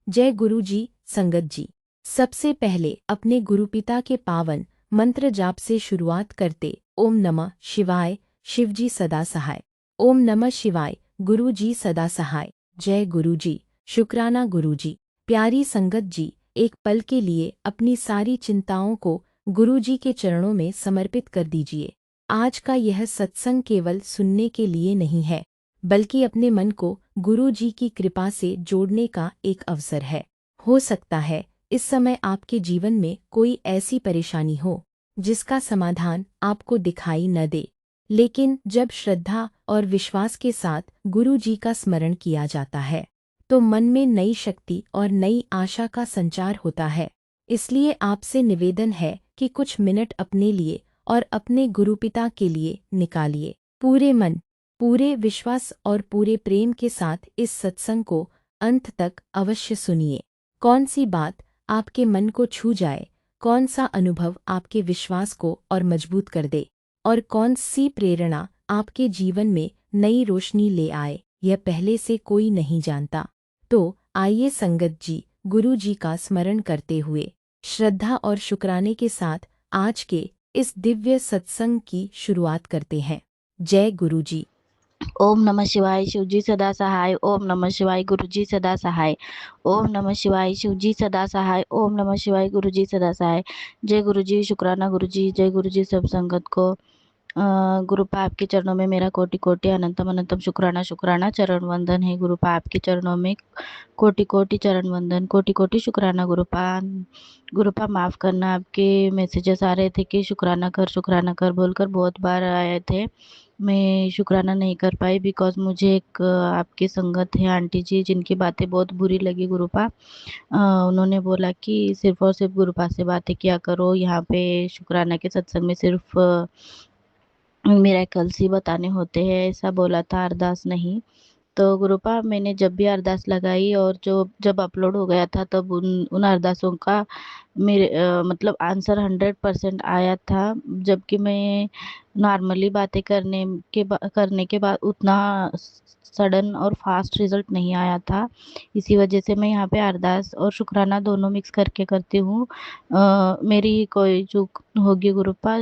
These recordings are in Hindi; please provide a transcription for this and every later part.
जय गुरु जी। संगत जी, सबसे पहले अपने गुरुपिता के पावन मंत्र जाप से शुरुआत करते। ओम नमः शिवाय, शिव जी सदा सहाय। ओम नमः शिवाय, गुरु जी सदा सहाय। जय गुरु जी। शुक्राना गुरु जी। प्यारी संगत जी, एक पल के लिए अपनी सारी चिंताओं को गुरु जी के चरणों में समर्पित कर दीजिए। आज का यह सत्संग केवल सुनने के लिए नहीं है, बल्कि अपने मन को गुरु जी की कृपा से जोड़ने का एक अवसर है। हो सकता है इस समय आपके जीवन में कोई ऐसी परेशानी हो जिसका समाधान आपको दिखाई न दे, लेकिन जब श्रद्धा और विश्वास के साथ गुरु जी का स्मरण किया जाता है तो मन में नई शक्ति और नई आशा का संचार होता है। इसलिए आपसे निवेदन है कि कुछ मिनट अपने लिए और अपने गुरुपिता के लिए निकालिए। पूरे मन, पूरे विश्वास और पूरे प्रेम के साथ इस सत्संग को अंत तक अवश्य सुनिए। कौन सी बात आपके मन को छू जाए, कौन सा अनुभव आपके विश्वास को और मजबूत कर दे, और कौन सी प्रेरणा आपके जीवन में नई रोशनी ले आए, यह पहले से कोई नहीं जानता। तो आइए संगत जी, गुरु जी का स्मरण करते हुए श्रद्धा और शुक्राने के साथ आज के इस दिव्य सत्संग की शुरुआत करते हैं। जय गुरु जी। ओम नमः शिवाय, शिवजी सदा सहाय। ओम नमः शिवाय, गुरुजी सदा सहाय। ओम नमः शिवाय, शिवजी सदा सहाय। ओम नमः शिवाय, गुरुजी सदा सहाय। जय गुरुजी। शुक्राना गुरुजी। जय गुरुजी। सब संगत को गुरुपा आपके चरणों में मेरा कोटि कोटि अनंतम अनंतम शुक्राना शुक्राना चरण वंदन है। गुरुपा आपके चरणों में कोटि कोटि चरण वंदन, कोटि कोटि शुक्राना। गुरुपा गुरुपा माफ करना, आपके मैसेजेस आ रहे थे कि शुक्राना कर बोलकर बहुत बार आए थे। मैं शुक्राना नहीं कर पाई बिकॉज मुझे एक आपकी संगत है आंटी जी जिनकी बातें बहुत बुरी लगी। गुरुपा उन्होंने बोला कि सिर्फ और सिर्फ गुरुपा से बातें किया करो, यहाँ पे शुक्राना के सत्संग में सिर्फ मिरेकल्स ही बताने होते हैं, ऐसा बोला था, अरदास नहीं। तो गुरुपा मैंने जब भी अरदास लगाई और जो जब अपलोड हो गया था तब उन अरदासों का मेरे मतलब आंसर 100% आया था, जबकि मैं नॉर्मली बातें करने के बाद उतना सडन और फास्ट रिजल्ट नहीं आया था। इसी वजह से मैं यहाँ पे अरदास और शुक्राना दोनों मिक्स करके करती हूँ। मेरी कोई चूक होगी गुरुपा,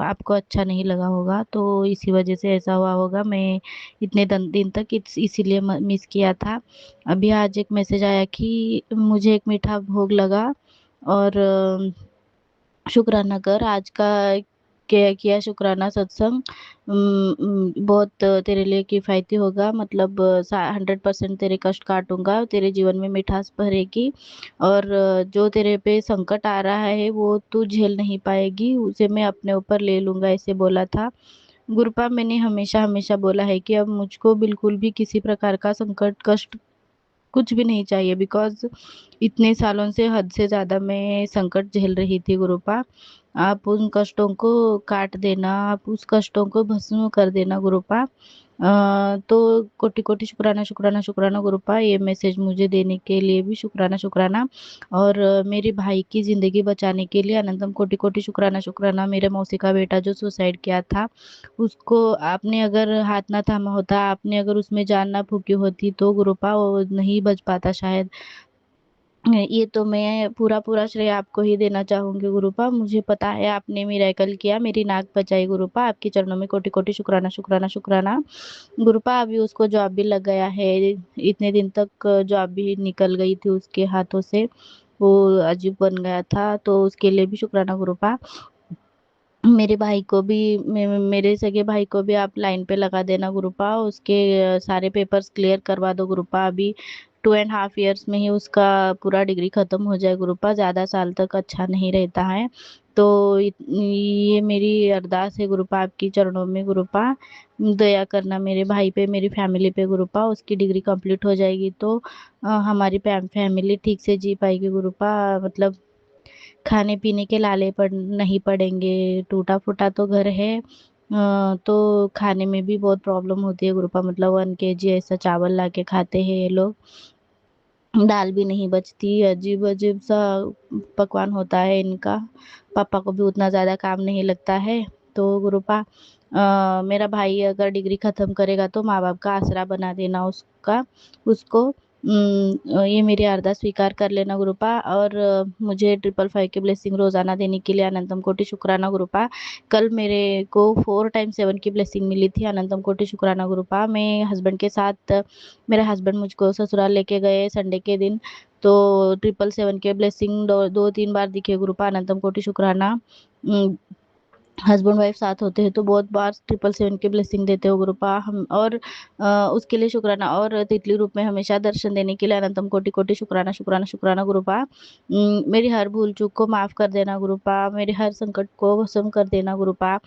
आपको अच्छा नहीं लगा होगा तो इसी वजह से ऐसा हुआ होगा। मैं इतने दिन तक इसीलिए मिस किया था। अभी आज एक मैसेज आया कि मुझे एक मीठा भोग लगा और शुक्राना कर आज का किया शुक्राना सत्संग बहुत तेरे लिए किफ़ायती होगा। मतलब 100% तेरे कष्ट काटूंगा, तेरे जीवन में मिठास भरेगी और जो तेरे पे संकट आ रहा है वो तू झेल नहीं पाएगी, उसे मैं अपने ऊपर ले लूंगा, ऐसे बोला था। गुरुपा मैंने हमेशा हमेशा बोला है कि अब मुझको बिल्कुल भी किसी प्रकार का संकट कष्ट कुछ भी नहीं चाहिए बिकॉज इतने सालों से हद से ज़्यादा मैं संकट झेल रही थी। गुरुपा आप उन कष्टों को काट देना, आप उस कष्टों को भस्म कर देना गुरुपा। तो कोटि कोटि शुक्राना शुक्राना शुक्राना गुरुपा, ये मैसेज मुझे देने के लिए भी शुक्राना शुक्राना। और मेरे भाई की ज़िंदगी बचाने के लिए अनंतम कोटि कोटि शुक्राना शुक्राना। मेरे मौसी का बेटा जो सुसाइड किया था उसको आपने अगर हाथ ना थामा होता, आपने अगर उसमें जान ना फूकी होती तो गुरुपा वो नहीं बच पाता शायद। ये तो मैं पूरा श्रेय आपको ही देना चाहूंगी गुरुपा। मुझे पता है आपने मिरेकल किया, मेरी नाक बचाई गुरुपा। आपके चरणों में कोटि कोटि शुक्राना शुक्राना शुक्राना। गुरुपा अभी उसको जॉब भी लग गया है, इतने दिन तक जॉब भी निकल गई थी उसके हाथों से, वो अजीब बन गया था, तो उसके लिए भी शुक्राना गुरुपा। मेरे भाई को भी मेरे सगे भाई को भी आप लाइन पे लगा देना गुरुपा, उसके सारे पेपर्स क्लियर करवा दो गुरुपा। अभी 2.5 years में ही उसका पूरा डिग्री खत्म हो जाए गुरुपा, ज़्यादा साल तक अच्छा नहीं रहता है। तो ये मेरी अरदास है गुरुपा आपकी चरणों में गुरुपा, दया करना मेरे भाई पे, मेरी फैमिली पे गुरुपा। उसकी डिग्री कंप्लीट हो जाएगी तो हमारी फैमिली ठीक से जी पाएगी गुरुपा। मतलब खाने पीने के लाले नहीं पड़ेंगे, टूटा फूटा तो घर है, तो खाने में भी बहुत प्रॉब्लम होती है गुरुपा। मतलब 1 kg ऐसा चावल ला के खाते हैं ये लोग, दाल भी नहीं बचती, अजीब अजीब सा पकवान होता है इनका। पापा को भी उतना ज़्यादा काम नहीं लगता है। तो गुरुपा मेरा भाई अगर डिग्री ख़त्म करेगा तो माँ बाप का आसरा बना देना उसको। ये मेरी अरदास स्वीकार कर लेना गुरुपा, और मुझे 555 की ब्लेसिंग रोज़ाना देने के लिए अनंतम कोटि शुक्राना गुरुपा। कल मेरे को 4 टाइम्स 7 की ब्लेसिंग मिली थी, अनंतम कोटि शुक्राना गुरुपा। मैं हस्बैंड के साथ, मेरे हस्बैंड मुझको ससुराल लेके गए संडे के दिन, तो 777 के ब्लेसिंग 2-3 बार दिखे गुरुपा, अनंतम कोटि शुक्राना। हस्बैंड वाइफ साथ होते हैं तो बहुत बार 777 की ब्लेसिंग देते हो गुरुपा हम, और उसके लिए शुक्राना, और तितली रूप में हमेशा दर्शन देने के लिए अनंतम कोटि कोटि शुक्राना शुक्राना शुक्राना गुरुपा। मेरी हर भूल चूक को माफ कर देना गुरुपा, मेरे हर संकट को भस्म कर देना गुरुपा।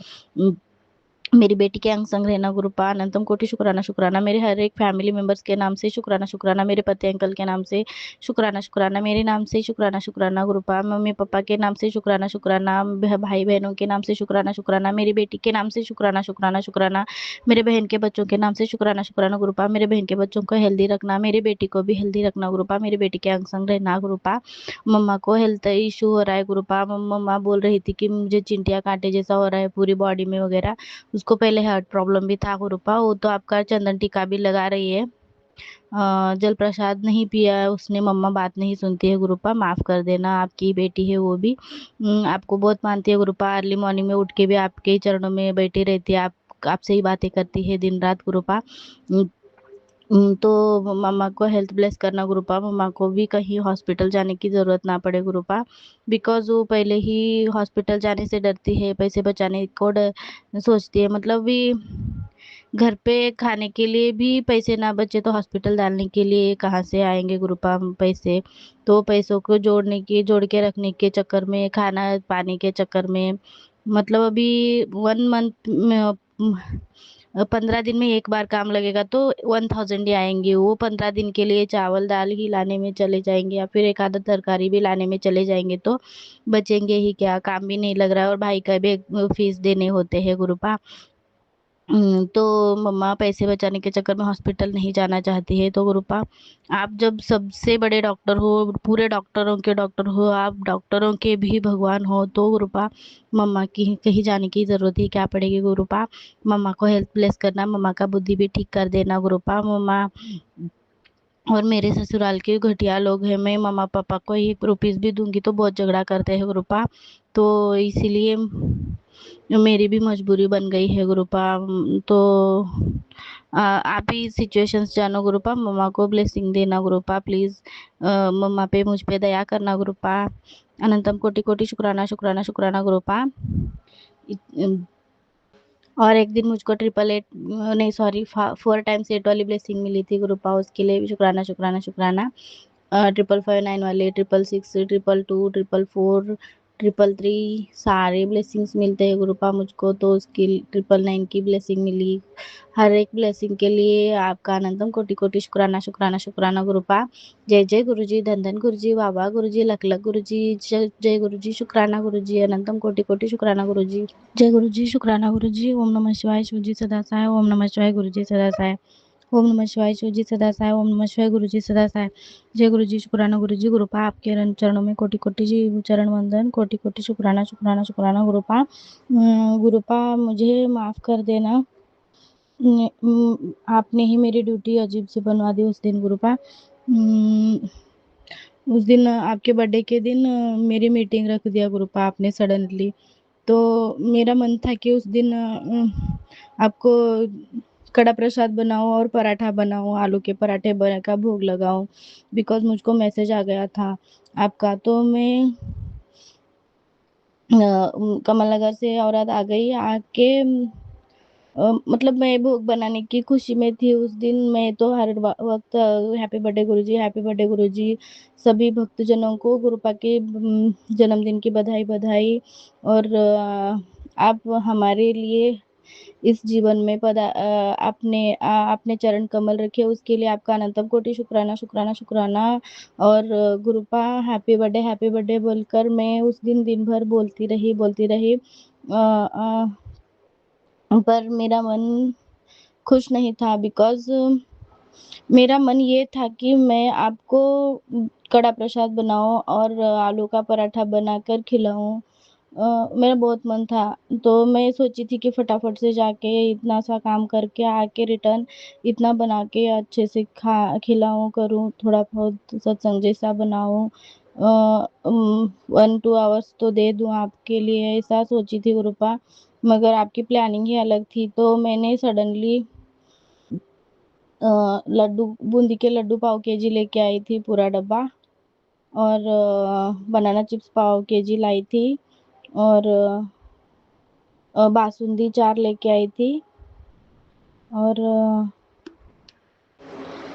मेरी बेटी के अंग संग रहना गुरुपा, अनंतम कोटि शुक्राना शुक्राना। मेरे हर एक फैमिली मेंबर्स के नाम से शुक्राना शुक्राना, मेरे पति अंकल के नाम से शुक्राना शुक्राना, मेरे नाम से शुक्राना शुक्राना गुरुपा, मम्मी पापा के नाम से शुक्राना शुक्राना, भाई बहनों के नाम से शुक्राना शुक्राना, मेरी बेटी के नाम से शुक्राना शुक्राना शुक्राना, मेरे बहन के बच्चों के नाम से शुक्राना शुक्राना गुरुपा। मेरे बहन के बच्चों को हेल्दी रखना, मेरी बेटी को भी हेल्दी रखना गुरुपा, मेरी बेटी के अंग संग रहना गुरुपा। मम्मा को हेल्थ इशू हो रहा है गुरुपा, मम्मा बोल रही थी कि मुझे चिंटिया कांटे जैसा हो रहा है पूरी बॉडी में वगैरह। उसको पहले हार्ट प्रॉब्लम भी था गुरुपा, वो तो आपका चंदन टीका भी लगा रही है। जल प्रसाद नहीं पिया है उसने, मम्मा बात नहीं सुनती है गुरुपा, माफ कर देना, आपकी बेटी है वो भी। आपको बहुत मानती है गुरुपा, अर्ली मॉर्निंग में उठ के भी आपके ही चरणों में बैठी रहती है, आप आपसे ही बातें करती है दिन रात गुरुपा। तो मम्मा को हेल्थ ब्लेस करना गुरुपा, मम्मा को भी कहीं हॉस्पिटल जाने की ज़रूरत ना पड़े गुरुपा, बिकॉज़ वो पहले ही हॉस्पिटल जाने से डरती है, पैसे बचाने को सोचती है, मतलब भी घर पे खाने के लिए भी पैसे ना बचे तो हॉस्पिटल डालने के लिए कहाँ से आएंगे गुरुपा पैसे। तो पैसों को जोड़ के रखने के चक्कर में, खाना पानी के चक्कर में, मतलब अभी 1 मंथ में 15 दिन में एक बार काम लगेगा तो 1000 ही आएंगे, वो 15 दिन के लिए चावल दाल ही लाने में चले जाएंगे, या फिर एक आधा तरकारी भी लाने में चले जाएंगे, तो बचेंगे ही क्या, काम भी नहीं लग रहा है, और भाई का भी फीस देने होते हैं गुरुपा। तो मम्मा पैसे बचाने के चक्कर में हॉस्पिटल नहीं जाना चाहती है, तो गुरुपा आप जब सबसे बड़े डॉक्टर हो, पूरे डॉक्टरों के डॉक्टर हो, आप डॉक्टरों के भी भगवान हो, तो गुरुपा मम्मा की कहीं जाने की ज़रूरत ही क्या पड़ेगी गुरुपा। मम्मा को हेल्थ ब्लेस करना, मम्मा का बुद्धि भी ठीक कर देना गुरुपा। मम्मा और मेरे ससुराल के घटिया लोग हैं, मैं मम्मा पापा को 1 रुपीस भी दूंगी तो बहुत झगड़ा करते हैं गुरुपा, तो इसीलिए मेरी भी मजबूरी बन गई है गुरुपा। तो आप ही सिचुएशंस जानो गुरुपा, मम्मा को ब्लेसिंग देना गुरुपा प्लीज़, मम्मा पे मुझ पे दया करना गुरुपा। अनंतम कोटि कोटि शुक्राना शुक्राना शुक्राना गुरुपा। और एक दिन मुझको 888 नहीं सॉरी 4 टाइम्स 8 वाली ब्लेसिंग मिली थी गुरुपा, उसके लिए भी शुक्राना शुक्राना शुक्राना। 555 वाले, 666, 222, 444, 333 सारे ब्लेसिंग्स मिलते हैं गुरुपा मुझको, तो उसकी 999 की ब्लेसिंग मिली। हर एक ब्लेसिंग के लिए आपका अनंतम कोटि कोटि शुक्राना शुक्राना शुक्राना गुरुपा। जय जय गुरुजी, धन धन गुरुजी, बाबा गुरुजी, लख लख गुरुजी, जय गुरुजी, शुक्राना गुरुजी, अनंतम कोटि कोटि शुक्राना गुरुजी। जय गुरुजी, शुक्राना गुरुजी। ओम नमः शिवाय, शिवजी सदा सहाय, ओम नमः शिवाय, गुरुजी सदा सहाय, ओम नमः शिवाय, शिवजी सदा सहाय, ओम नमः शिवाय, गुरुजी सदा सहाय। जय गुरुजी, शुक्राना गुरुजी, गुरुपा आपके चरणों में कोटि कोटि जी चरण वंदन, कोटि कोटि शुक्राना शुक्राना शुक्राना गुरुपा। गुरुपा मुझे माफ कर देना, आपने ही मेरी ड्यूटी अजीब से बनवा दी उस दिन गुरुपा। उस दिन आपके बर्थडे के दिन मेरी मीटिंग रख दिया गुरुपा आपने सडनली, तो मेरा मन था कि उस दिन आपको कड़ा प्रसाद बनाऊं और पराठा बनाऊं, आलू के पराठे बना का भोग लगाऊं, बिकॉज मुझको मैसेज आ गया था आपका। तो मैं कमल नगर से औरत आ गई, आके मतलब मैं भोग बनाने की खुशी में थी उस दिन। मैं तो हर वक्त हैप्पी बर्थडे गुरुजी, हैप्पी बर्थडे गुरुजी, सभी भक्तजनों को गुरुपा के जन्मदिन की बधाई बधाई। और आप हमारे लिए इस जीवन में आपने चरण कमल रखे, उसके लिए आपका अनंतम कोटि शुक्राना शुक्राना शुक्राना। और हैप्पी बर्थडे बोलकर मैं उस दिन दिन भर बोलती रही, पर मेरा मन खुश नहीं था, बिकॉज मेरा मन ये था कि मैं आपको कड़ा प्रसाद बनाऊं और आलू का पराठा बनाकर खिलाऊं, मेरा बहुत मन था, तो मैं सोची थी कि फटाफट से जाके इतना सा काम करके आके रिटर्न इतना बना के अच्छे से खिलाऊँ करूँ, थोड़ा बहुत सत्संग जैसा बनाऊँ, 1-2 आवर्स तो दे दूँ आपके लिए, ऐसा सोची थी गुरुपा। मगर आपकी प्लानिंग ही अलग थी, तो मैंने सडनली लड्डू, बूंदी के लड्डू पाव केजी लेके आई थी पूरा डब्बा, और बनाना चिप्स पाव केजी लाई थी, और बासुंदी 4 लेके आई थी,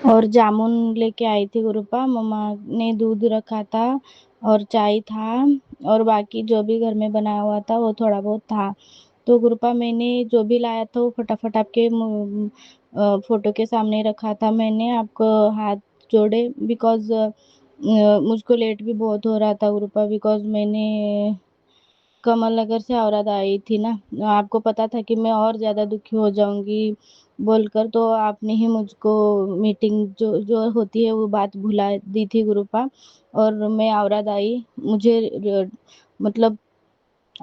और जामुन लेके आई थी गुरुपा। मम्मा ने दूध रखा था और चाय था, और बाकी जो भी घर में बनाया हुआ था वो थोड़ा बहुत था। तो गुरुपा मैंने जो भी लाया था वो फटाफट आपके फोटो के सामने रखा था, मैंने आपको हाथ जोड़े, बिकॉज मुझको लेट भी बहुत हो रहा था गुरुपा, बिकॉज मैंने कमल नगर से औरत आई थी ना, आपको पता था कि मैं और ज़्यादा दुखी हो जाऊंगी बोलकर, तो आपने ही मुझको मीटिंग जो जो होती है वो बात भुला दी थी गुरुपा, और मैं औरत आई, मुझे मतलब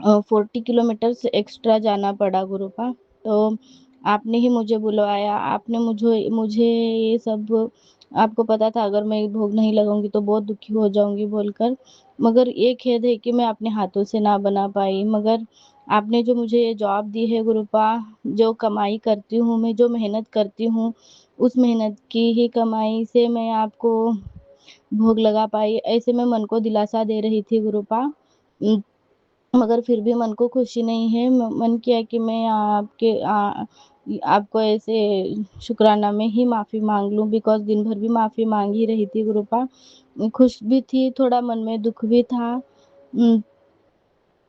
40 किलोमीटर एक्स्ट्रा जाना पड़ा गुरुपा। तो आपने ही मुझे बुलवाया, आपने मुझे मुझे ये सब, आपको पता था अगर मैं भोग नहीं लगाऊंगी तो बहुत दुखी हो जाऊंगी बोलकर, मगर ये खेद है कि मैं अपने हाथों से ना बना पाई। मगर आपने जो मुझे ये जॉब दी है गुरुपा, जो कमाई करती हूँ मैं, जो मेहनत करती हूँ, उस मेहनत की ही कमाई से मैं आपको भोग लगा पाई, ऐसे मैं मन को दिलासा दे रही थी गुरुपा। मगर फिर भी मन को खुशी नहीं है, मन किया कि मैं आपको ऐसे शुक्राना में ही माफ़ी मांग लूं, बिकॉज दिन भर भी माफ़ी मांग ही रही थी गुरुपा। खुश भी थी, थोड़ा मन में दुख भी था।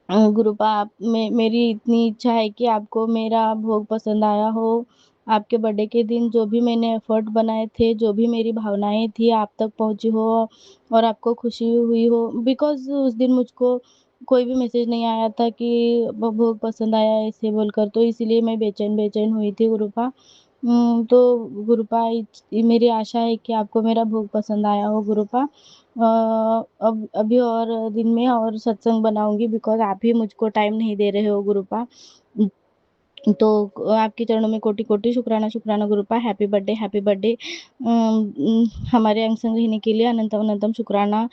गुरुपा, मेरी इतनी इच्छा है कि आपको मेरा भोग पसंद आया हो, आपके बर्थडे के दिन जो भी मैंने एफर्ट बनाए थे, जो भी मेरी भावनाएं थी आप तक पहुंची हो, और आपको खुशी हुई हो, बिकॉज उस दिन मुझको कोई भी मैसेज नहीं आया था कि भोग पसंद आया ऐसे बोलकर, तो इसीलिए मैं बेचैन बेचैन हुई थी गुरुपा। तो गुरुपा, मेरी आशा है कि आपको मेरा भोग पसंद आया हो गुरुपा। अब अभी और दिन में और सत्संग बनाऊंगी, बिकॉज आप ही मुझको टाइम नहीं दे रहे हो गुरुपा। तो आपके चरणों में कोटि कोटि शुक्राना शुक्राना गुरुपा। Happy birthday, happy birthday. हमारे अंग संग रहने के लिए अनंतम अनंतम शुक्राना,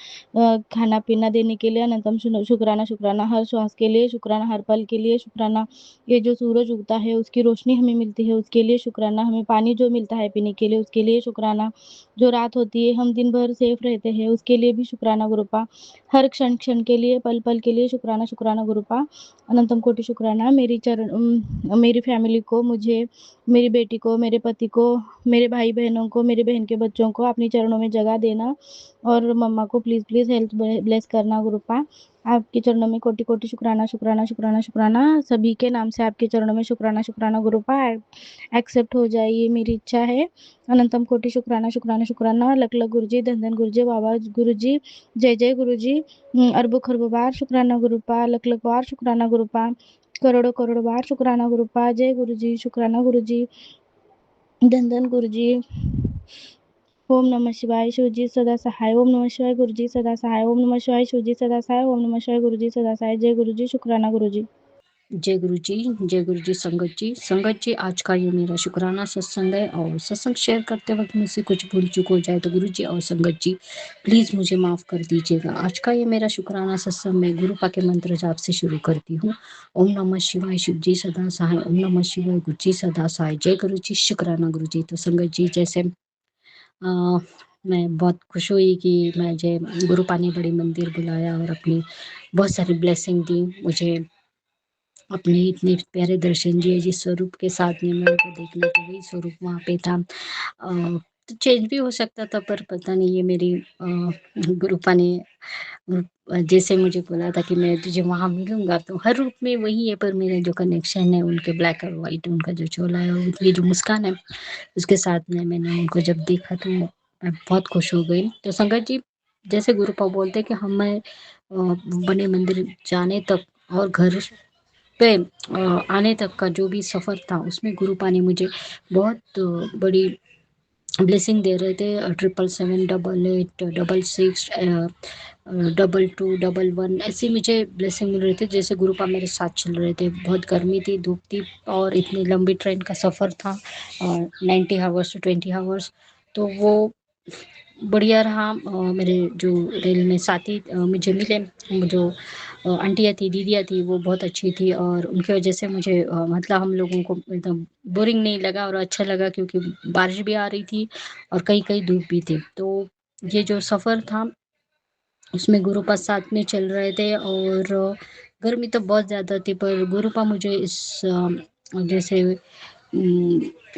खाना पीना देने के लिए अनंतम शुक्राना शुक्राना, हर श्वास के लिए शुक्राना, हर पल के लिए शुक्राना, ये जो सूरज उगता है उसकी रोशनी हमें मिलती है उसके लिए शुक्राना, हमें पानी जो मिलता है पीने के लिए उसके लिए शुक्राना, जो रात होती है हम दिन भर सेफ रहते हैं उसके लिए भी शुक्राना गुरुपा, हर क्षण क्षण के लिए, पल पल के लिए शुक्राना शुक्राना गुरुपा। अनंतम कोटि शुक्राना। मेरी फैमिली को, मुझे, मेरी बेटी को, मेरे पति को, मेरे भाई बहनों को, मेरे बहन के बच्चों को अपनी चरणों में जगह देना, और मम्मा को प्लीज़ प्लीज़ हेल्थ ब्लेस करना गुरुपा। आपके चरणों में कोटि कोटि शुक्राना शुक्राना शुक्राना शुक्राना, सभी के नाम से आपके चरणों में शुक्राना शुक्राना गुरुपा। एक्सेप्ट हो जाए, ये मेरी इच्छा है। अनंतम कोटि शुक्राना शुक्राना शुक्राना। लख लख गुरु जी, धन धन गुरु जी, बाबा गुरु जी, जय जय गुरु जी। अरबों खरबों बार शुक्राना गुरुपा, लख लख बार शुक्राना गुरुपा, करोड़ों करोड़ बार शुक्राना गुरुपा। जय गुरु जी, शुक्राना गुरु जी, धन धन गुरु जी। ओम नमः शिवाय, शिव जी सदा सहाय। ओम नमः शिवाय, गुरु जी सदा सहाय। ओम नमः शिवाय, शिव जी सदा सहाय। ओम नमः शिवाय, गुरु जी सदा सहाय। जय गुरु जी, शुक्राना गुरु जी। जय गुरु जी, जय गुरु जी। संगत जी, संगत जी, आज का ये मेरा शुक्राना सत्संग है, और सत्संग शेयर करते वक्त मुझसे कुछ भूल चूक हो जाए तो गुरु जी और संगत जी प्लीज मुझे माफ कर दीजिएगा। आज का ये मेरा शुक्राना सत्संग मैं गुरुपा के मंत्र जाप से शुरू करती हूँ। ओम नमः शिवाय, शिव जी सदा सहाय। ओम नमः शिवाय, गुरु जी सदा सहाय। जय गुरु जी, शुक्राना गुरु जी। तो संगत जी, जैसे मैं बहुत खुश हुई कि मुझे गुरुपा ने बड़ी मंदिर बुलाया और अपनी बहुत सारी ब्लेसिंग दी मुझे, अपने इतने प्यारे दर्शन दिए जिस स्वरूप के साथ में मैं उनको देखना, तो वही स्वरूप वहाँ पे था। तो चेंज भी हो सकता था, पर पता नहीं, ये मेरी गुरुपा ने जैसे मुझे बोला था कि मैं तुझे वहाँ मिलूंगा, तो हर रूप में वही है, पर मेरा जो कनेक्शन है उनके ब्लैक और वाइट, उनका जो चोला है, उनकी जो मुस्कान है, उसके साथ में मैंने उनको जब देखा तो मैं बहुत खुश हो गई। तो संगत जी, जैसे गुरुपा बोलते कि हमें बने मंदिर जाने तक और घर पे आने तक का जो भी सफ़र था, उसमें गुरुपा ने मुझे बहुत बड़ी ब्लेसिंग दे रहे थे, 777 88 66 22 11 ऐसे मुझे ब्लेसिंग मिल रहे थे, जैसे गुरुपा मेरे साथ चल रहे थे। बहुत गर्मी थी, धूप थी, और इतनी लंबी ट्रेन का सफ़र था, 90 आवर्स to 20 आवर्स, तो वो बढ़िया रहा। मेरे जो रेल में साथी मुझे मिले, जो आंटियाँ थी, दीदियाँ थी, वो बहुत अच्छी थी, और उनकी वजह से मुझे मतलब हम लोगों को एकदम बोरिंग नहीं लगा और अच्छा लगा, क्योंकि बारिश भी आ रही थी और कहीं कहीं धूप भी थी। तो ये जो सफ़र था उसमें गुरुपा साथ में चल रहे थे, और गर्मी तो बहुत ज़्यादा थी, पर गुरुपा मुझे इस जैसे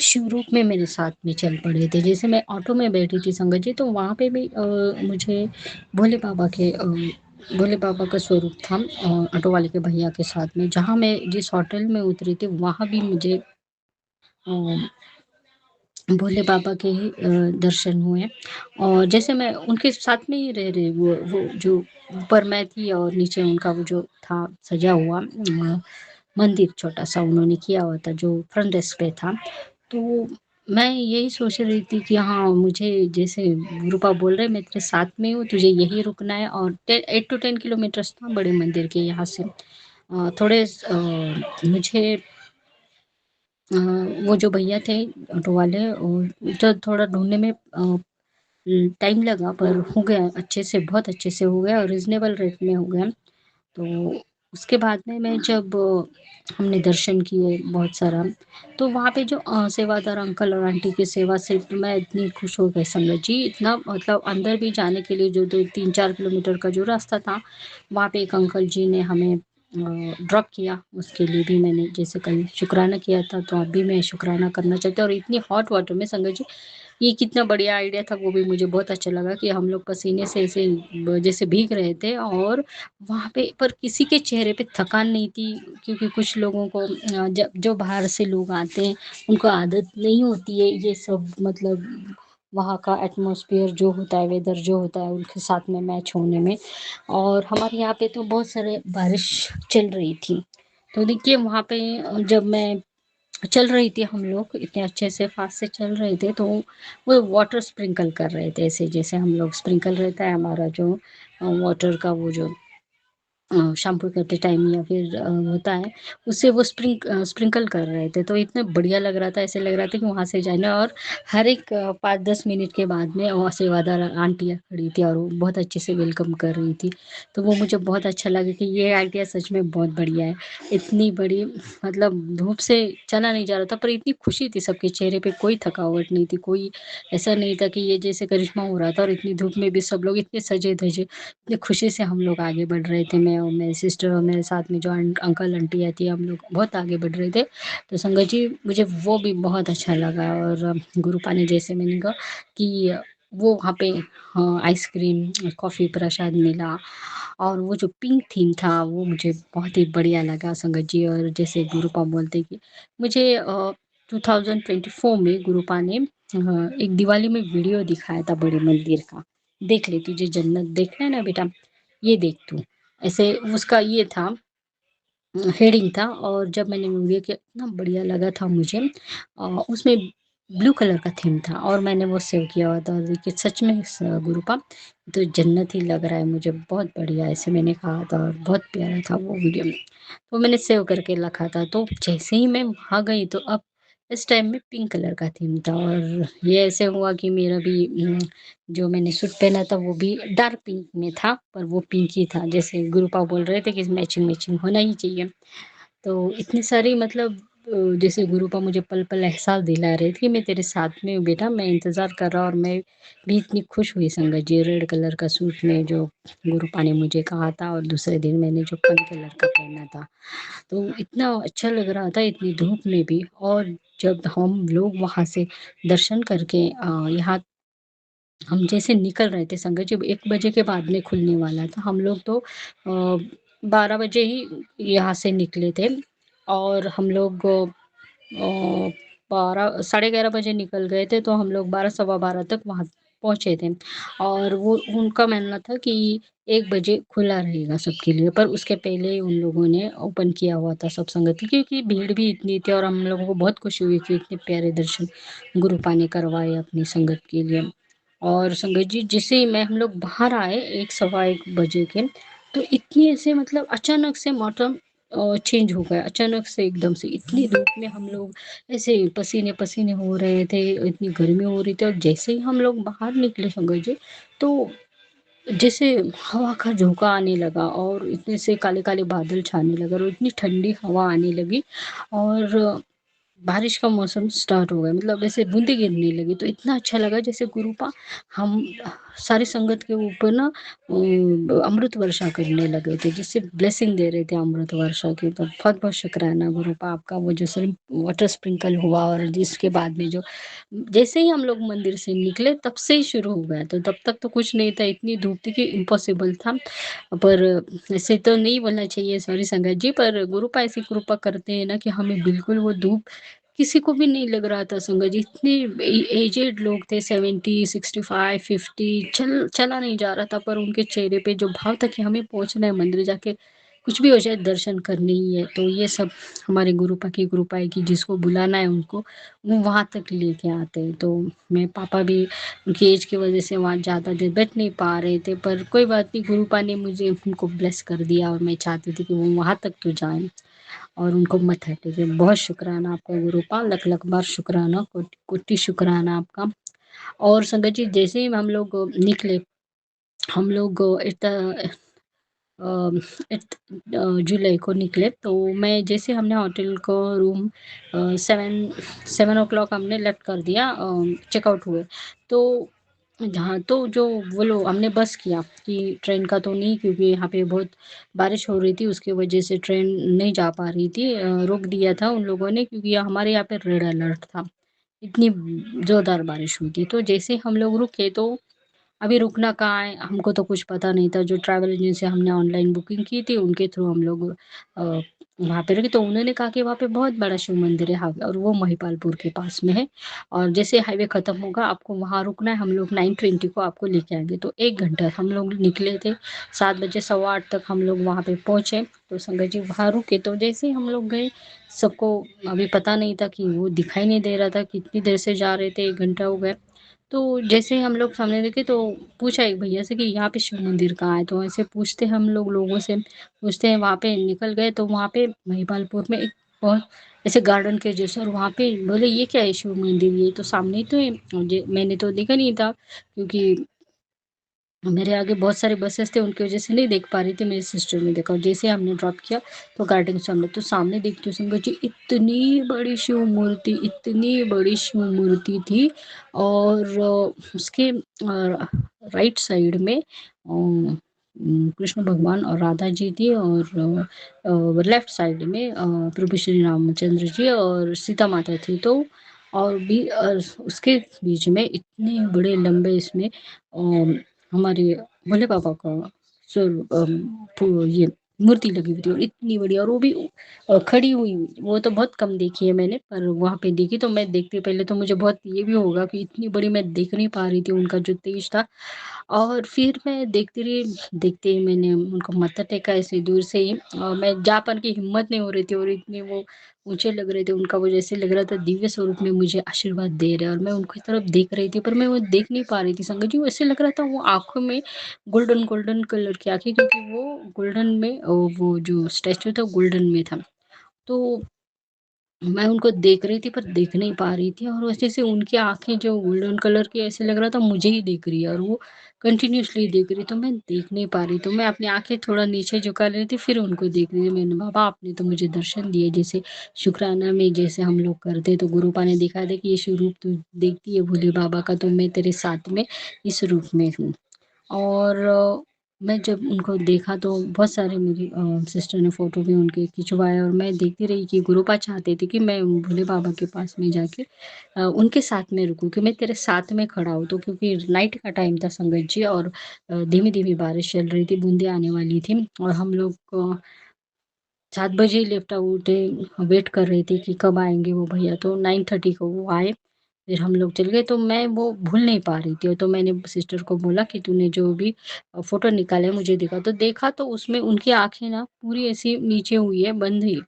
शिव रूप में मेरे साथ में चल पड़े थे। जैसे मैं ऑटो में बैठी थी संगत जी, तो वहाँ पे भी मुझे भोले बाबा के भोले बाबा का स्वरूप था, ऑटो वाले के भैया के साथ में। जहाँ मैं जिस होटल में उतरी थी वहाँ भी मुझे अ, भोले बाबा के ही दर्शन हुए। और जैसे मैं उनके साथ में ही रह रही, वो जो ऊपर मैं थी और नीचे उनका वो जो था सजा हुआ मंदिर छोटा सा उन्होंने किया हुआ था, जो फ्रंट डेस्क पे था। तो मैं यही सोच रही थी कि हाँ, मुझे जैसे रूपा बोल रहे मैं तेरे साथ में हूँ, तुझे यही रुकना है। और 8 to 10 किलोमीटर्स था बड़े मंदिर के यहाँ से। थोड़े मुझे वो जो भैया थे ऑटो वाले, तो थोड़ा ढूंढने में टाइम लगा, पर हो गया अच्छे से, बहुत अच्छे से हो गया, और रिजनेबल रेट में हो गया। तो उसके बाद में मैं जब हमने दर्शन किए बहुत सारा, तो वहाँ पे जो सेवादार अंकल और आंटी की सेवा से तो मैं इतनी खुश हो गई संगत जी। इतना मतलब अंदर भी जाने के लिए जो 2 3 4 किलोमीटर का जो रास्ता था, वहाँ पे एक अंकल जी ने हमें ड्रॉप किया। उसके लिए भी मैंने जैसे कल शुक्राना किया था, तो अभी मैं शुक्राना करना चाहती हूँ। और इतनी हॉट वाटर में संगत जी, ये कितना बढ़िया आइडिया था, वो भी मुझे बहुत अच्छा लगा कि हम लोग पसीने से ऐसे जैसे भीग रहे थे, और वहाँ पे पर किसी के चेहरे पे थकान नहीं थी, क्योंकि कुछ लोगों को जब जो बाहर से लोग आते हैं उनको आदत नहीं होती है ये सब, मतलब वहाँ का एटमॉस्फेयर जो होता है, वेदर जो होता है उनके साथ में मैच होने में। और हमारे यहाँ पे तो बहुत सारे बारिश चल रही थी, तो देखिए वहाँ पे जब मैं चल रही थी, हम लोग इतने अच्छे से फास्ट से चल रहे थे, तो वो वाटर स्प्रिंकल कर रहे थे, ऐसे जैसे हम लोग स्प्रिंकल रहता है हमारा जो वाटर का वो जो शैम्पू करते टाइम या फिर होता है, उससे वो स्प्रिंकल कर रहे थे। तो इतना बढ़िया लग रहा था, ऐसे लग रहा था कि वहाँ से जाना। और हर एक 5 10 मिनट के बाद में वहाँ सेवादार आंटियाँ खड़ी थी, और वो बहुत अच्छे से वेलकम कर रही थी। तो वो मुझे बहुत अच्छा लगा कि ये आइडिया सच में बहुत बढ़िया है। इतनी बड़ी मतलब धूप से चला नहीं जा रहा था, पर इतनी खुशी थी सबके चेहरे पे, कोई थकावट नहीं थी, कोई ऐसा नहीं था कि ये जैसे करिश्मा हो रहा था। और इतनी धूप में भी सब लोग इतने सजे धजे, इतनी खुशी से हम लोग आगे बढ़ रहे थे। मैं और मेरी सिस्टर और मेरे साथ में जो अंकल आंटी थी, हम लोग बहुत आगे बढ़ रहे थे। तो संगत जी, मुझे वो भी बहुत अच्छा लगा। और गुरुपा ने जैसे मैंने कहा कि वो वहाँ पे आइसक्रीम कॉफ़ी प्रसाद मिला, और वो जो पिंक थीम था वो मुझे बहुत ही बढ़िया लगा संगत जी। और जैसे गुरुपा बोलते कि मुझे 2024 में गुरुपा ने एक दिवाली में वीडियो दिखाया था बड़े मंदिर का, देख ले तुझे जन्नत देखना है ना बेटा, ये देख तू, ऐसे उसका ये था हेडिंग था। और जब मैंने वीडियो किया, इतना बढ़िया लगा था मुझे। उसमें ब्लू कलर का थीम था, और मैंने वो सेव किया हुआ था। और देखिए सच में गुरुपा तो जन्नत ही लग रहा है मुझे, बहुत बढ़िया, ऐसे मैंने कहा था, और बहुत प्यारा था वो वीडियो में। तो मैंने सेव करके रखा था। तो जैसे ही मैं वहाँ गई, तो अब इस टाइम में पिंक कलर का थीम था, और ये ऐसे हुआ कि मेरा भी जो मैंने सूट पहना था वो भी डार्क पिंक में था, पर वो पिंक ही था। जैसे गुरुपा बोल रहे थे कि मैचिंग मैचिंग होना ही चाहिए। तो इतनी सारी मतलब जैसे गुरुपा मुझे पल पल एहसास दिला रहे थे कि मैं तेरे साथ में हूँ बेटा, मैं इंतज़ार कर रहा। और मैं भी इतनी खुश हुई संगत जी, रेड कलर का सूट में जो गुरुपा ने मुझे कहा था, और दूसरे दिन मैंने जो पिंक कलर का पहना था, तो इतना अच्छा लग रहा था इतनी धूप में भी। और जब हम लोग वहाँ से दर्शन करके यहाँ हम जैसे निकल रहे थे संगत जी, 1 बजे के बाद में खुलने वाला था। हम लोग तो 12 बजे ही यहाँ से निकले थे, और हम लोग 12 साढ़े 11 बजे निकल गए थे, तो हम लोग 12 सवा 12 तक वहाँ पहुंचे थे और वो उनका मानना था कि 1 बजे खुला रहेगा सबके लिए, पर उसके पहले ही उन लोगों ने ओपन किया हुआ था सब संगति, क्योंकि भीड़ भी इतनी थी और हम लोगों को बहुत खुशी हुई कि इतने प्यारे दर्शन गुरु पानी करवाए अपनी संगत के लिए। और संगत जी जैसे ही मैं हम लोग बाहर आए 1 सवा 1 बजे के, तो इतनी ऐसे मतलब अचानक से मौसम चेंज हो गया, अचानक से एकदम से इतनी धूप में हम लोग ऐसे पसीने पसीने हो रहे थे, इतनी गर्मी हो रही थी। और जैसे ही हम लोग बाहर निकले संगत जी, तो जैसे हवा का झोंका आने लगा और इतने से काले काले बादल छाने लगा और इतनी ठंडी हवा आने लगी और बारिश का मौसम स्टार्ट हो गया, मतलब ऐसे बूंदे गिरने लगी। तो इतना अच्छा लगा जैसे गुरुपा हम सारी संगत के ऊपर ना अमृत वर्षा करने लगे थे, जिससे ब्लेसिंग दे रहे थे अमृत वर्षा की। तो बहुत बहुत शुक्राना गुरुपा आपका, वो जो सिर्फ वाटर स्प्रिंकल हुआ और जिसके बाद में जो जैसे ही हम लोग मंदिर से निकले तब से ही शुरू हो गया। तो तब तक तो कुछ नहीं था, इतनी धूप थी कि इम्पॉसिबल था। पर ऐसे तो नहीं बोलना चाहिए, सॉरी संगत जी, पर गुरुपा ऐसी कृपा करते हैं ना कि हमें बिल्कुल वो धूप किसी को भी नहीं लग रहा था संगत जी। इतने एजेड लोग थे, 70, 65, 50, चला नहीं जा रहा था, पर उनके चेहरे पे जो भाव था कि हमें पहुंचना है मंदिर जाके, कुछ भी हो जाए दर्शन करने ही है। तो ये सब हमारे गुरुपा की कृपा है कि जिसको बुलाना है उनको वो वहां तक लेके आते हैं। तो मैं पापा भी उनकी एज की वजह से वहां ज्यादा देर बैठ नहीं पा रहे थे, पर कोई बात नहीं, गुरुपा ने मुझे उनको ब्लेस कर दिया और मैं चाहती थी कि वो वहां तक तो जाए और उनको मत हटे। बहुत शुक्राना आपका गुरुपा, लख लख बार शुक्राना, कोटि कोटि शुक्राना आपका। और संगत जी जैसे ही हम लोग निकले, हम लोग 8 जुलाई को निकले। तो मैं जैसे हमने होटल को रूम 7 7 o'clock हमने लेफ्ट कर दिया, चेकआउट हुए। तो जहाँ तो जो वो लोग हमने बस किया कि ट्रेन का तो नहीं, क्योंकि यहाँ पे बहुत बारिश हो रही थी, उसकी वजह से ट्रेन नहीं जा पा रही थी। रोक दिया था उन लोगों ने, क्योंकि हमारे यहाँ पे रेड अलर्ट था, इतनी जोरदार बारिश हुई थी। तो जैसे हम लोग रुके, तो अभी रुकना कहाँ है हमको तो कुछ पता नहीं था। जो ट्रैवल एजेंसी हमने ऑनलाइन बुकिंग की थी उनके थ्रू हम लोग वहाँ पे रुके। तो उन्होंने कहा कि वहाँ पे बहुत बड़ा शिव मंदिर है, हाँ, और वो महिपालपुर के पास में है, और जैसे हाईवे खत्म होगा आपको वहाँ रुकना है, हम लोग 9:20 को आपको लेके आएंगे। तो 1 घंटा हम लोग निकले थे, 7 बजे 7:15 तक हम लोग वहाँ पे पहुंचे। तो संगत जी वहाँ रुके, तो जैसे ही हम लोग गए, सबको अभी पता नहीं था कि वो दिखाई नहीं दे रहा था कितनी देर से जा रहे थे, 1 घंटा हो गया। तो जैसे ही हम लोग सामने देखे, तो पूछा एक भैया से कि यहाँ पे शिव मंदिर कहाँ है। तो ऐसे पूछते हम लोग लोगों से, पूछते हैं, वहाँ पे निकल गए। तो वहाँ पे महिपालपुर में एक बहुत ऐसे गार्डन के जैसे, और वहाँ पे बोले ये क्या है शिव मंदिर, ये तो सामने ही तो है। मैंने तो देखा नहीं था, क्योंकि मेरे आगे बहुत सारे बसेस थे, उनकी वजह से नहीं देख पा रही थी। मेरी सिस्टर ने देखा, और जैसे हमने ड्रॉप किया तो गार्डन के सामने, तो सामने देखती हूँ संगत जी इतनी बड़ी शिव मूर्ति, इतनी बड़ी शिव मूर्ति थी। और उसके राइट साइड में कृष्ण भगवान और राधा जी थी, और लेफ्ट साइड में प्रभु श्री रामचंद्र जी और सीता माता थी। तो और भी उसके बीच में इतने बड़े लंबे इसमें हमारे भोले बाबा का ये मूर्ति लगी हुई थी, और इतनी बड़ी, और वो भी खड़ी हुई। वो तो बहुत कम देखी है मैंने, पर वहां पे देखी। तो मैं देखती पहले तो मुझे बहुत ये भी होगा कि इतनी बड़ी मैं देख नहीं पा रही थी, उनका जो तेज था। और फिर मैं देखती रही, देखते ही मैंने उनको मत्था टेका ऐसे दूर से ही, और मैं जा पाने की हिम्मत नहीं हो रही थी, और इतने वो ऊंचे लग रहे थे। उनका वो जैसे लग रहा था दिव्य स्वरूप में मुझे आशीर्वाद दे रहे हैं, और मैं उनकी तरफ देख रही थी, पर मैं वो देख नहीं पा रही थी संगत जी। वो ऐसे लग रहा था वो आंखों में गोल्डन गोल्डन कलर की आंखें, क्योंकि वो गोल्डन में वो जो स्टैचू था गोल्डन में था। तो मैं उनको देख रही थी पर देख नहीं पा रही थी, और वैसे से उनकी आंखें जो गोल्डन कलर की, ऐसे लग रहा था मुझे ही देख रही है, और वो कंटिन्यूअसली देख रही। तो मैं देख नहीं पा रही, तो मैं अपनी आंखें थोड़ा नीचे झुका रही थी, फिर उनको देख रही थी। मैंने, बाबा आपने तो मुझे दर्शन दिए, जैसे शुक्राना में जैसे हम लोग करते, तो गुरुपा ने दिखा दे कि ये स्वरूप तू देखती है भोले बाबा का, तो मैं तेरे साथ में इस रूप में हूँ। और मैं जब उनको देखा तो बहुत सारे मेरी सिस्टर ने फोटो भी उनके खिंचवाए, और मैं देखती रही कि गुरुपा चाहते थे कि मैं उन भोले बाबा के पास में जाके उनके साथ में रुकूं, कि मैं तेरे साथ में खड़ा हूँ। तो क्योंकि नाइट का टाइम था संगत जी, और धीमी धीमी बारिश चल रही थी, बूंदे आने वाली थी, और हम लोग 7 बजे ही लेफ्ट आउट वेट कर रहे थे कि कब आएंगे वो भैया। तो 9:30 को वो आए। फिर हम लोग चल गए, तो मैं वो भूल नहीं पा रही थी। तो मैंने सिस्टर को बोला कि तूने जो भी फोटो निकाला है मुझे दिखा। तो देखा तो उसमें उनकी आंखें ना पूरी ऐसी नीचे हुई है, बंद ही।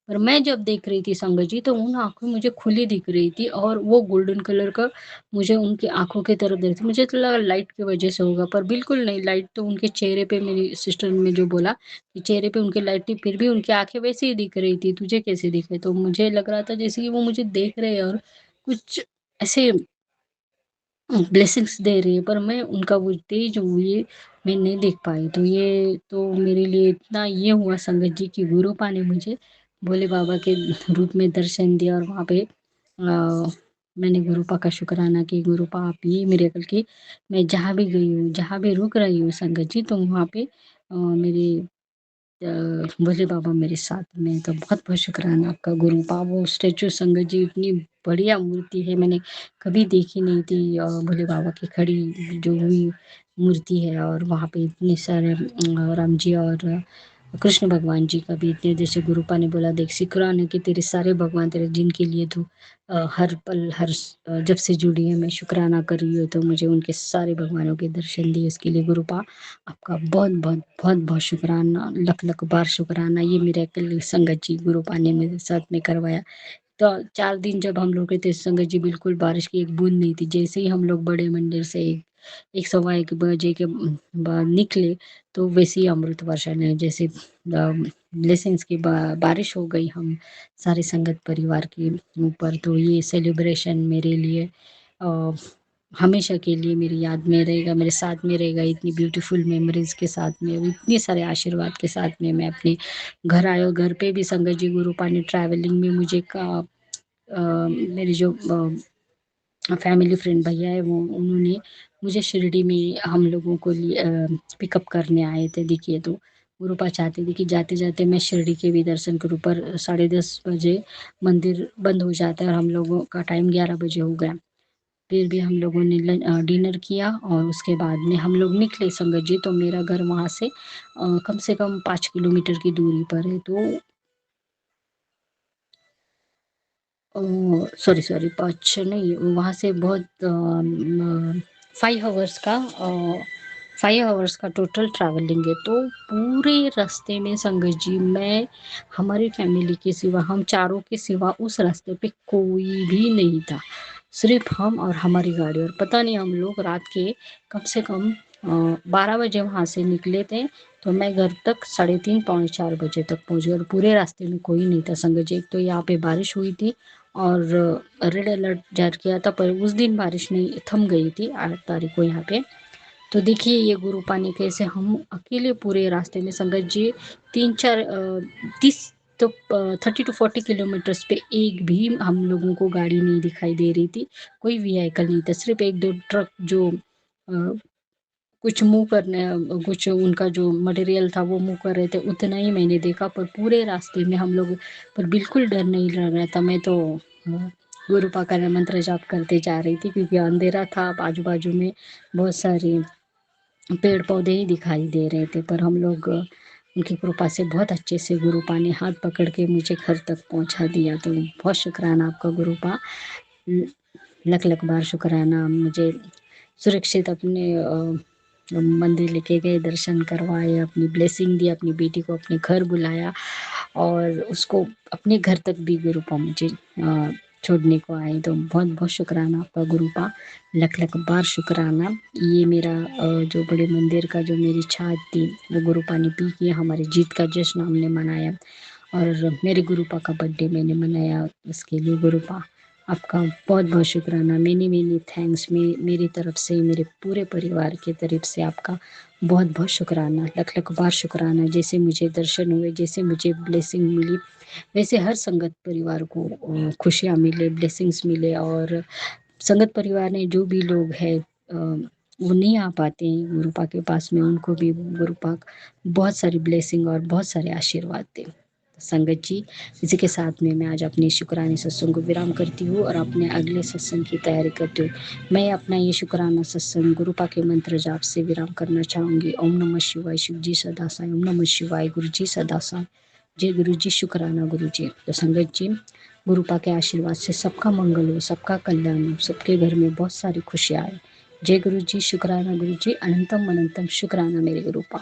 पर मैं जब देख रही थी संगत जी, तो उन आंखों मुझे खुली दिख रही थी, और वो गोल्डन कलर का मुझे उनकी आंखों की तरफ देख रही थी। मुझे तो लगा लाइट की वजह से होगा, पर बिल्कुल नहीं। लाइट तो उनके चेहरे पे, मेरी सिस्टर ने जो बोला कि चेहरे पे उनके लाइट थी, फिर भी उनकी आंखें वैसे ही दिख रही थी। तुझे कैसे दिखे? तो मुझे लग रहा था जैसे कि वो मुझे देख रहे हैं और कुछ ऐसे ब्लेसिंग्स दे रही है, पर मैं उनका वो तेज हुए मैं नहीं देख पाई। तो ये तो मेरे लिए इतना ये हुआ संगत जी की गुरुपा ने मुझे भोले बाबा के रूप में दर्शन दिया। और वहाँ पे मैंने गुरुपा का शुक्राना की, गुरुपा आप ये मिरेकल की। मैं जहाँ भी गई हूँ, जहाँ भी रुक रही हूँ संगत जी, तो वहाँ पे मेरे भोले बाबा मेरे साथ में। तो बहुत बहुत शुक्राना आपका गुरुपा। वो स्टेचू संगत जी इतनी बढ़िया मूर्ति है, मैंने कभी देखी नहीं थी। भोले बाबा की खड़ी जो हुई मूर्ति है, और वहाँ पे इतने सारे राम जी और कृष्ण भगवान जी का भी इतने, जैसे गुरुपा ने बोला, देख शुक्राना कि तेरे सारे भगवान तेरे, जिनके लिए तू हर पल जब से जुड़ी है, मैं शुक्राना कर रही हूँ, तो मुझे उनके सारे भगवानों के दर्शन दिए। इसके लिए गुरुपा आपका बहुत बहुत बहुत बहुत शुक्राना, लख लख बार शुक्राना। ये मेरे कल संगत जी गुरुपा ने मेरे साथ में करवाया। तो 4 दिन जब हम लोग थे संगत जी, बिल्कुल बारिश की एक बूंद नहीं थी। जैसे ही हम लोग बड़े मंदिर से एक सवा एक बजे के बाद निकले, तो वैसे ही अमृत वर्षा ने जैसे ब्लेसिंग्स की बारिश हो गई हम सारे संगत परिवार के ऊपर। तो ये सेलिब्रेशन मेरे लिए अ, हमेशा के लिए मेरी याद में रहेगा, मेरे साथ में रहेगा। इतनी ब्यूटीफुल मेमोरीज के साथ में, इतने सारे आशीर्वाद के साथ में मैं अपने घर आया। घर पे भी संगत जी गुरुपा ने ट्रैवलिंग में मुझे मेरी जो फैमिली फ्रेंड भैया है, वो उन्होंने मुझे शिरडी में हम लोगों को पिकअप करने आए थे। देखिए, तो गुरुपा चाहते थे कि जाते जाते मैं शिरडी के भी दर्शन करूँ, पर 10:30 बजे मंदिर बंद हो जाता है और हम लोगों का टाइम 11 बजे हो गया। फिर भी हम लोगों ने डिनर किया, और उसके बाद में हम लोग निकले संगत जी। तो मेरा घर वहाँ से कम 5 किलोमीटर की दूरी पर है। तो सॉरी सॉरी, 5 नहीं, वहाँ से बहुत 5 आवर्स का 5 आवर्स का टोटल ट्रैवलिंग है। तो पूरे रास्ते में संगत जी, मैं हमारी फैमिली के सिवा, हम चारों के सिवा उस रास्ते पे कोई भी नहीं था, सिर्फ हम और हमारी गाड़ी। और पता नहीं, हम लोग रात के कम से कम 12 बजे वहाँ से निकले थे, तो मैं घर तक 3:30 पौने 4 बजे तक पहुँच गई। और पूरे रास्ते में कोई नहीं था संगत जी। एक तो यहाँ पे बारिश हुई थी, और रेड अलर्ट जारी किया था, पर उस दिन बारिश नहीं, थम गई थी 8 तारीख को यहाँ पे। तो देखिए ये गुरु पानी कैसे हम अकेले पूरे रास्ते में संगत जी 30 तो 30 to 40 किलोमीटर्स पे एक भी हम लोगों को गाड़ी नहीं दिखाई दे रही थी, कोई व्हीकल नहीं था। सिर्फ एक दो ट्रक जो कुछ मूव करने, कुछ उनका जो मटेरियल था वो मूव कर रहे थे, उतना ही मैंने देखा। पर पूरे रास्ते में हम लोग पर बिल्कुल डर नहीं लग रहा था। मैं तो गुरुपा का मंत्र जाप करते जा रही थी, क्योंकि अंधेरा था, आजू बाजू में बहुत सारे पेड़ पौधे ही दिखाई दे रहे थे। पर हम लोग उनकी कृपा से बहुत अच्छे से गुरुपा ने हाथ पकड़ के मुझे घर तक पहुंचा दिया। तो बहुत शुक्राना आपका गुरुपा, लख लख बार शुक्राना। मुझे सुरक्षित अपने मंदिर लेके गए, दर्शन करवाए, अपनी ब्लेसिंग दी, अपनी बेटी को अपने घर बुलाया, और उसको अपने घर तक भी गुरुपा मुझे छोड़ने को आए। तो बहुत बहुत शुक्राना आपका गुरुपा, लख लख बार शुक्राना। ये मेरा जो बड़े मंदिर का जो मेरी छात थी, वो गुरुपा ने पी की। हमारी जीत का जश्न हमने मनाया, और मेरे गुरुपा का बर्थडे मैंने मनाया। उसके लिए गुरुपा आपका बहुत बहुत शुक्राना, मेनी मेनी थैंक्स। मेरी तरफ से, मेरे पूरे परिवार की तरफ से आपका बहुत बहुत शुक्राना, लख लख बार शुक्राना। जैसे मुझे दर्शन हुए, जैसे मुझे ब्लेसिंग मिली, वैसे हर संगत परिवार को खुशियाँ मिले, ब्लेसिंग्स मिले। और संगत परिवार ने जो भी लोग हैं वो नहीं आ पाते हैं गुरुपा के पास में, उनको भी गुरुपा बहुत सारी ब्लेसिंग और बहुत सारे आशीर्वाद दे। संगत जी, इसी के साथ में मैं आज अपने शुक्राने सत्संग को विराम करती हूँ, और अपने अगले सत्संग की तैयारी करती हूँ। मैं अपना ये शुक्राना सत्संग गुरुपा के मंत्र जाप से विराम करना चाहूँगी। ओम नमः शिवाय, शिव जी सदा साई। ओम नमः शिवाय, गुरु जी सदा साई। जय गुरु जी, शुक्राना गुरु जी। तो संगत जी, गुरुपा के आशीर्वाद से सबका मंगल हो, सबका कल्याण हो, सबके घर में बहुत सारी खुशियाँ आए। जय गुरु जी, शुक्राना गुरु जी, अनंतम अनंतम शुक्राना मेरे गुरुपा।